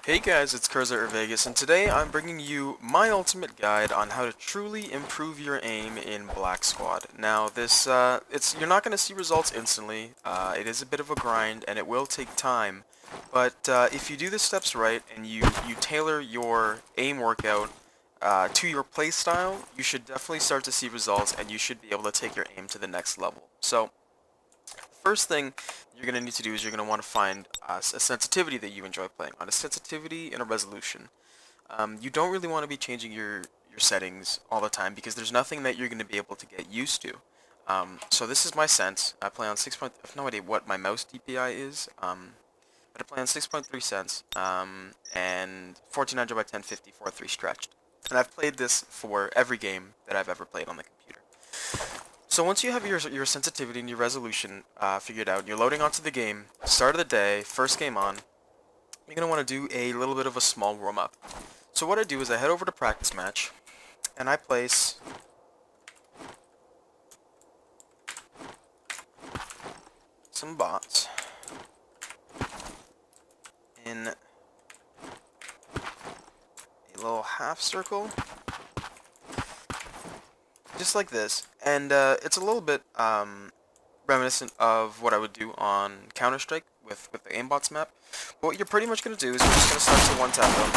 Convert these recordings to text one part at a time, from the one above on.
Hey guys, it's Cursor Vegas, and today I'm bringing you my ultimate guide on how to truly improve your aim in Black Squad. Now, you're not going to see results instantly. It is a bit of a grind, and it will take time. But if you do the steps right and you tailor your aim workout to your playstyle, you should definitely start to see results, and you should be able to take your aim to the next level. So, first thing you're going to need to do is you're going to want to find a sensitivity that you enjoy playing on, a sensitivity and a resolution. You don't really want to be changing your settings all the time because there's nothing that you're going to be able to get used to. So this is my sense. I play on 6. I have no idea what my mouse DPI is, but I play on 6.3 cents and 1400 by 1050 4-3 stretched. And I've played this for every game that I've ever played on the computer. So once you have your sensitivity and your resolution figured out, you're loading onto the game, start of the day, first game on, you're going to want to do a little bit of a small warm-up. So what I do is I head over to practice match, and I place some bots in a little half circle, just like this, and it's a little bit reminiscent of what I would do on Counter-Strike with the aimbots map. But what you're pretty much going to do is you're just going to start to one-tap them.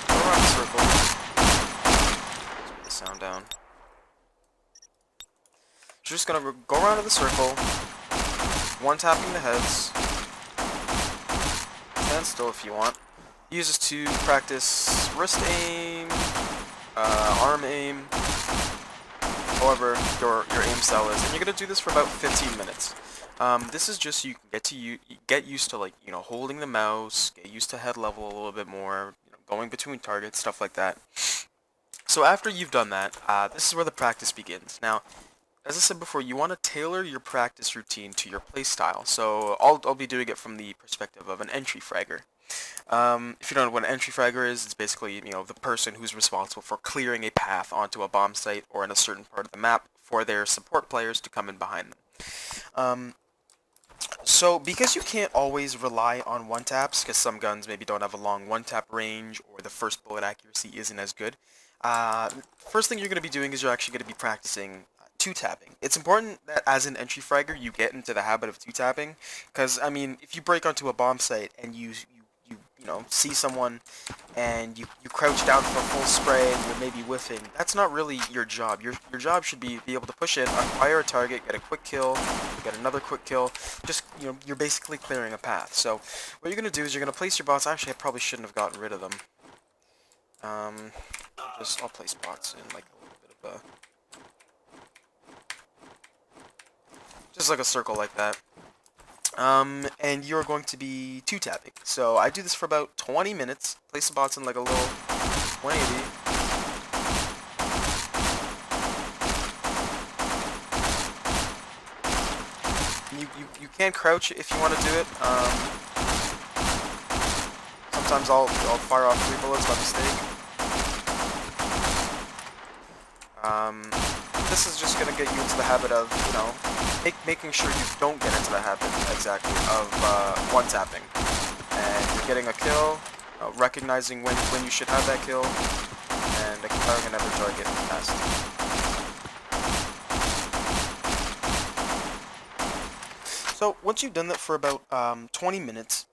Go around the circle. Let's put the sound down. You're just going to go around in the circle, one-tapping the heads. Stand still if you want. Use this to practice wrist aim, arm aim, however your aim style is, and you're gonna do this for about 15 minutes. This is just so you can get used to, like, holding the mouse, get used to head level a little bit more, going between targets, stuff like that. So after you've done that, this is where the practice begins. Now, as I said before, you want to tailor your practice routine to your playstyle. So I'll be doing it from the perspective of an entry fragger. If you don't know what an entry fragger is, it's basically, the person who's responsible for clearing a path onto a bomb site or in a certain part of the map for their support players to come in behind them. So because you can't always rely on one-taps, because some guns maybe don't have a long one-tap range or the first bullet accuracy isn't as good, first thing you're going to be doing is you're actually going to be practicing two-tapping. It's important that as an entry fragger you get into the habit of two-tapping, because, I mean, if you break onto a bomb site and you see someone and you crouch down for a full spray and you're maybe whiffing, that's not really your job. Your job should be able to push in, acquire a target, get a quick kill, get another quick kill. Just, you're basically clearing a path. So what you're going to do is you're going to place your bots. Actually, I probably shouldn't have gotten rid of them. I'll place bots in like a little bit of a, just like a circle like that. And you're going to be two-tapping. So I do this for about 20 minutes. Place the bots in like a little 180. You can crouch if you want to do it. Sometimes I'll fire off 3 bullets by mistake. This is just gonna get you into the habit of, making sure you don't get into the habit, exactly, of one-tapping. And you're getting a kill, recognizing when you should have that kill, and acquiring another target fast. So once you've done that for about 20 minutes,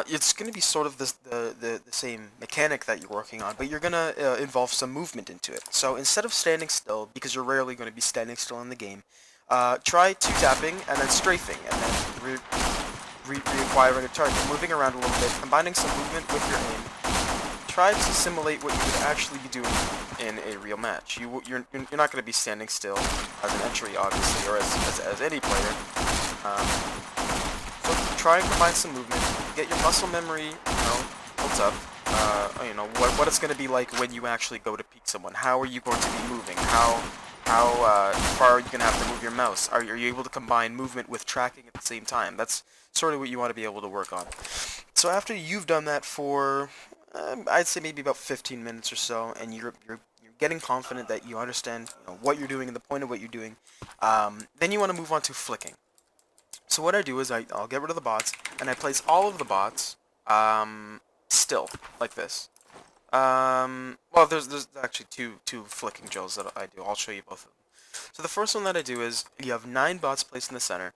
it's going to be sort of the same mechanic that you're working on, but you're going to involve some movement into it. So instead of standing still, because you're rarely going to be standing still in the game, try two-tapping and then strafing, and then reacquiring a target, moving around a little bit, combining some movement with your aim. Try to simulate what you would actually be doing in a real match. You're not going to be standing still as an entry, obviously, or as any player. So try and combine some movement, get your muscle memory, built up. What it's going to be like when you actually go to peek someone. How are you going to be moving? How far are you going to have to move your mouse? Are you able to combine movement with tracking at the same time? That's sort of what you want to be able to work on. So after you've done that for, I'd say maybe about 15 minutes or so, and you're getting confident that you understand what you're doing and the point of what you're doing, then you want to move on to flicking. So what I do is I'll get rid of the bots, and I place all of the bots still, like this. Well, there's actually two flicking drills that I do. I'll show you both of them. So the first one that I do is you have 9 bots placed in the center.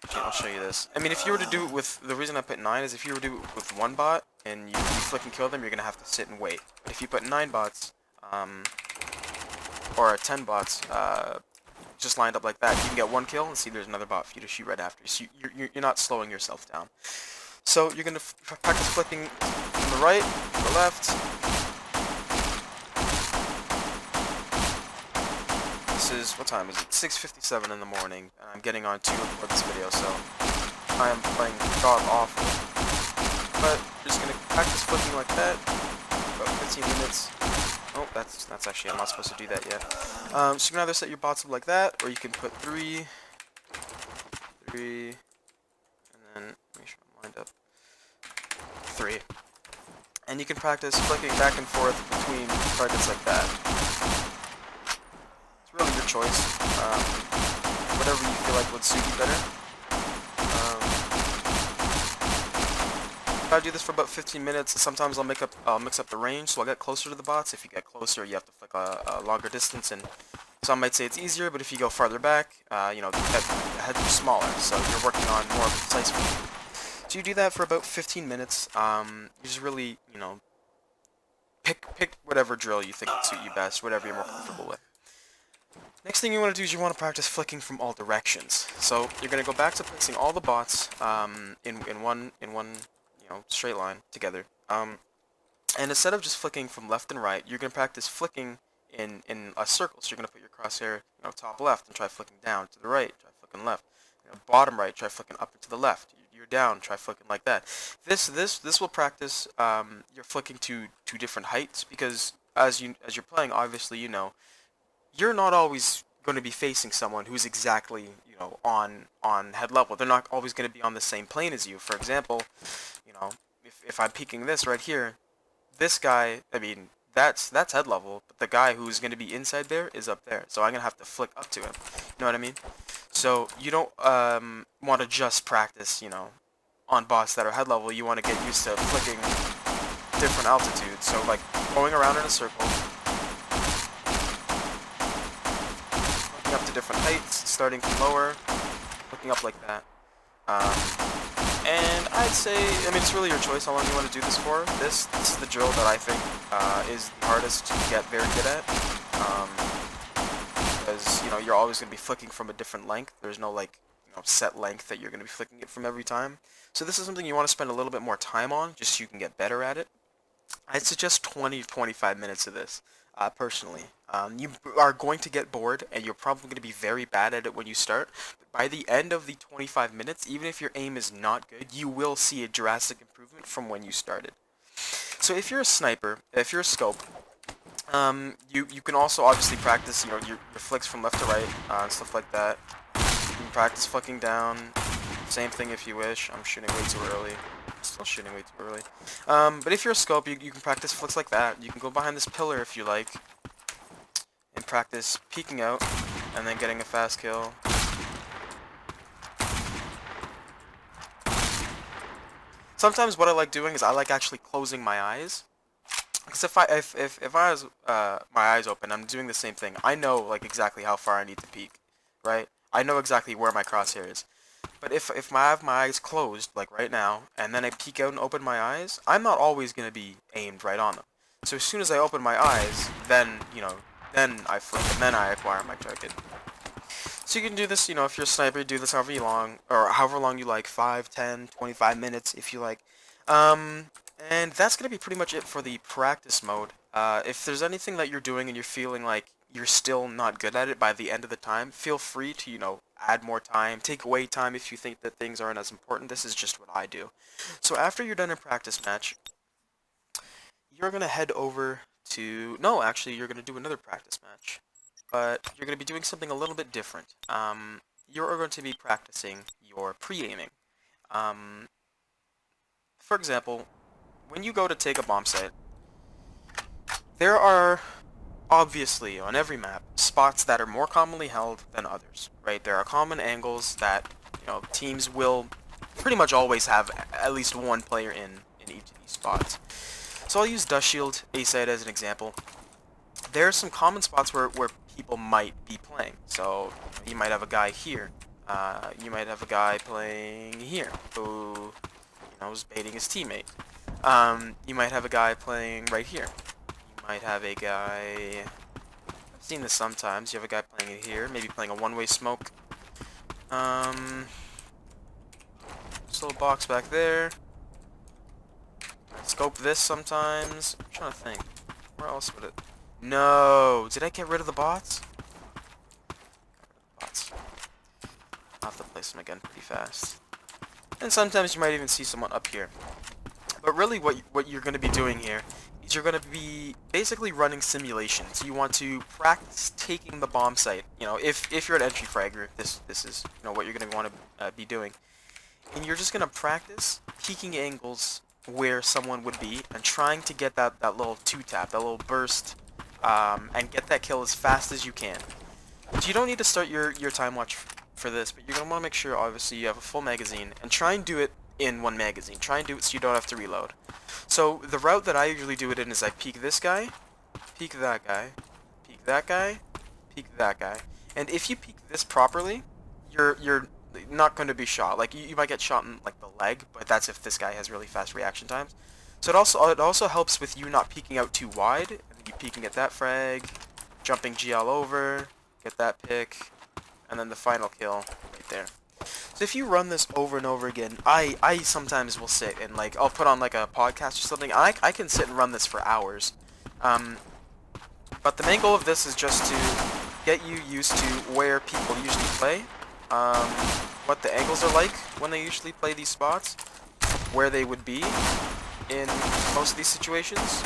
Actually, I'll show you this. I mean, if you were to do it with, the reason I put 9 is if you were to do it with 1 bot and you flick and kill them, you're gonna have to sit and wait. But if you put 9 bots, or 10 bots, just lined up like that, you can get 1 kill and see there's another bot for you to shoot right after. So you're not slowing yourself down. So you're gonna practice flicking from the right to the left. This is, what time is it? 6:57 in the morning, and I'm getting on to record this video, so I am playing god awful. But you're just gonna practice flicking like that, about 15 minutes. Oh, that's actually, I'm not supposed to do that yet. So you can either set your bots up like that, or you can put 3, and then make sure I'm lined up. 3. And you can practice flicking back and forth between targets like that. It's really your choice. Whatever you feel like would suit you better. If I do this for about 15 minutes, sometimes I'll mix up the range, so I'll get closer to the bots. If you get closer, you have to flick a longer distance, and some might say it's easier, but if you go farther back, you know, the heads are smaller, so you're working on more precise flicking. So you do that for about 15 minutes. You just really, you know, pick whatever drill you think would suit you best, whatever you're more comfortable with. Next thing you want to do is you want to practice flicking from all directions. So you're going to go back to placing all the bots in one you know, straight line together. And instead of just flicking from left and right, you're going to practice flicking in a circle. So you're going to put your crosshair, you know, top left and try flicking down to the right, try flicking left. You know, bottom right, try flicking up and to the left. You're down, try flicking like that. This will practice your flicking to different heights, because as you're playing, obviously, you know, you're not always going to be facing someone who's exactly, you know, on head level. They're not always going to be on the same plane as you. For example, you know, if I'm peeking this right here, this guy, I mean, that's head level, but the guy who's going to be inside there is up there. So I'm going to have to flick up to him. You know what I mean? So you don't want to just practice, you know, on bots that are head level. You want to get used to flicking different altitudes. So like going around in a circle, looking up to different heights, starting from lower, looking up like that. And I'd say, I mean, it's really your choice how long you want to do this for. This is the drill that I think is the hardest to get very good at. Because, you know, you're always going to be flicking from a different length. There's no, like, you know, set length that you're going to be flicking it from every time. So this is something you want to spend a little bit more time on, just so you can get better at it. I'd suggest 20 to 25 minutes of this, personally. You are going to get bored, and you're probably going to be very bad at it when you start. But by the end of the 25 minutes, even if your aim is not good, you will see a drastic improvement from when you started. So if you're a sniper, if you're a scope, you can also obviously practice, you know, your flicks from left to right, and stuff like that. You can practice flicking down. Same thing if you wish. I'm shooting way too early. Still shooting way too early. But if you're a scope, you can practice flicks like that. You can go behind this pillar if you like, and practice peeking out, and then getting a fast kill. Sometimes what I like doing is I like actually closing my eyes. Because if I was my eyes open, I'm doing the same thing. I know like exactly how far I need to peek, right? I know exactly where my crosshair is. But if I have my eyes closed, like right now, and then I peek out and open my eyes, I'm not always going to be aimed right on them. So as soon as I open my eyes, then, you know, then I flick, and then I acquire my target. So you can do this, you know, if you're a sniper, do this however long, or however long you like, 5, 10, 25 minutes if you like. And that's going to be pretty much it for the practice mode. If there's anything that you're doing and you're feeling like you're still not good at it by the end of the time, feel free to, you know, add more time, take away time if you think that things aren't as important. This is just what I do. So after you're done a practice match, you're going to head over to... No, actually, you're going to do another practice match. But you're going to be doing something a little bit different. You're going to be practicing your pre-aiming. For example, when you go to take a bomb site, there are, obviously, on every map, spots that are more commonly held than others, right? There are common angles that, you teams will pretty much always have at least one player in each of these spots. So I'll use Dust Shield A-side as an example. There are some common spots where people might be playing. So you might have a guy here. You might have a guy playing here who is baiting his teammate. You might have a guy playing right here. You might have a guy... I've seen this sometimes. You have a guy playing it here, maybe playing a one-way smoke. Just a little box back there. I scope this sometimes. I'm trying to think. Where else would it... No! Did I get rid of the bots? Bots. I'll have to place them again pretty fast. And sometimes you might even see someone up here. But really what you're going to be doing here is you're going to be basically running simulations. You want to practice taking the bomb site. If you're an entry fragger, this is what you're going to want to be doing. And you're just going to practice peeking angles where someone would be and trying to get that little two-tap, that little burst, and get that kill as fast as you can. So you don't need to start your time watch for this, but you're going to want to make sure, obviously, you have a full magazine, and try and do it in one magazine. Try and do it so you don't have to reload. So the route that I usually do it in is I peek this guy, peek that guy, peek that guy, peek that guy. And if you peek this properly, you're not going to be shot. Like you might get shot in like the leg, but that's if this guy has really fast reaction times. So it also helps with you not peeking out too wide, and you peeking at that frag, jumping GL over, get that pick, and then the final kill right there. So if you run this over and over again, I sometimes will sit and I'll put on like a podcast or something. I can sit and run this for hours. But the main goal of this is just to get you used to where people usually play, what the angles are like when they usually play these spots, where they would be in most of these situations,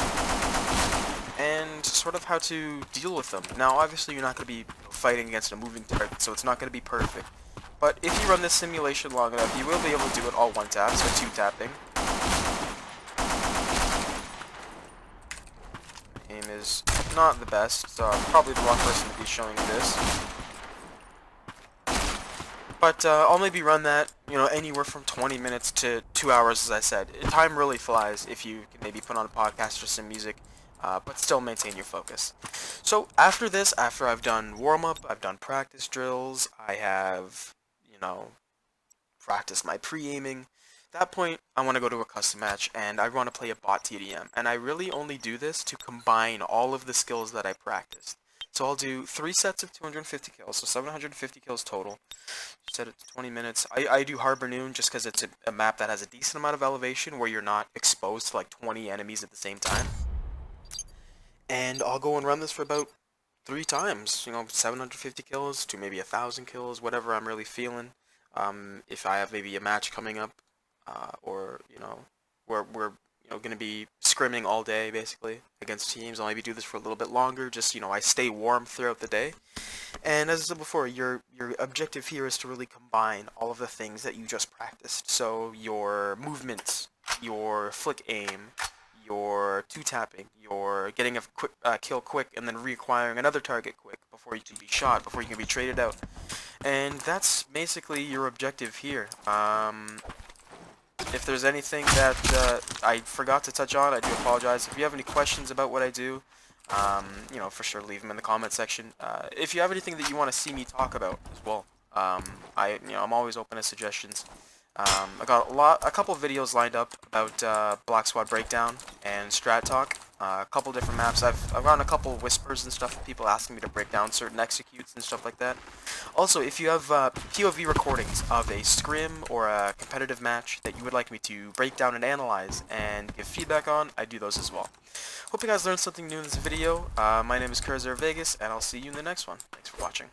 and sort of how to deal with them. Now, obviously, you're not going to be fighting against a moving target, so it's not going to be perfect. But if you run this simulation long enough, you will be able to do it all one tap, so two tapping. Aim is not the best, so I'm probably the wrong person to be showing you this. But I'll maybe run that, anywhere from 20 minutes to 2 hours, as I said. Time really flies if you can maybe put on a podcast or some music, but still maintain your focus. So after this, after I've done warm-up, I've done practice drills, I have, practiced my pre-aiming. At that point, I want to go to a custom match, and I want to play a bot TDM. And I really only do this to combine all of the skills that I practiced. So I'll do 3 sets of 250 kills, so 750 kills total. Set it to 20 minutes. I do Harbor Noon just because it's a map that has a decent amount of elevation where you're not exposed to like 20 enemies at the same time. And I'll go and run this for about 3 times. 750 kills to maybe 1,000 kills, whatever I'm really feeling. If I have maybe a match coming up, or we're going to be scrimming all day basically against teams, I'll maybe do this for a little bit longer. Just I stay warm throughout the day. And as I said before, your objective here is to really combine all of the things that you just practiced. So your movements, your flick aim, your two-tapping, your getting a quick kill quick, and then reacquiring another target quick before you can be shot, before you can be traded out. And that's basically your objective here. If there's anything that I forgot to touch on, I do apologize. If you have any questions about what I do, for sure leave them in the comment section. If you have anything that you want to see me talk about as well, I'm always open to suggestions. I got a couple of videos lined up about Black Squad Breakdown and Strat Talk. A couple different maps. I've gotten a couple of whispers and stuff, people asking me to break down certain executes and stuff like that. Also, if you have POV recordings of a scrim or a competitive match that you would like me to break down and analyze and give feedback on, I do those as well. Hope you guys learned something new in this video. My name is Curzor Vegas, and I'll see you in the next one. Thanks for watching.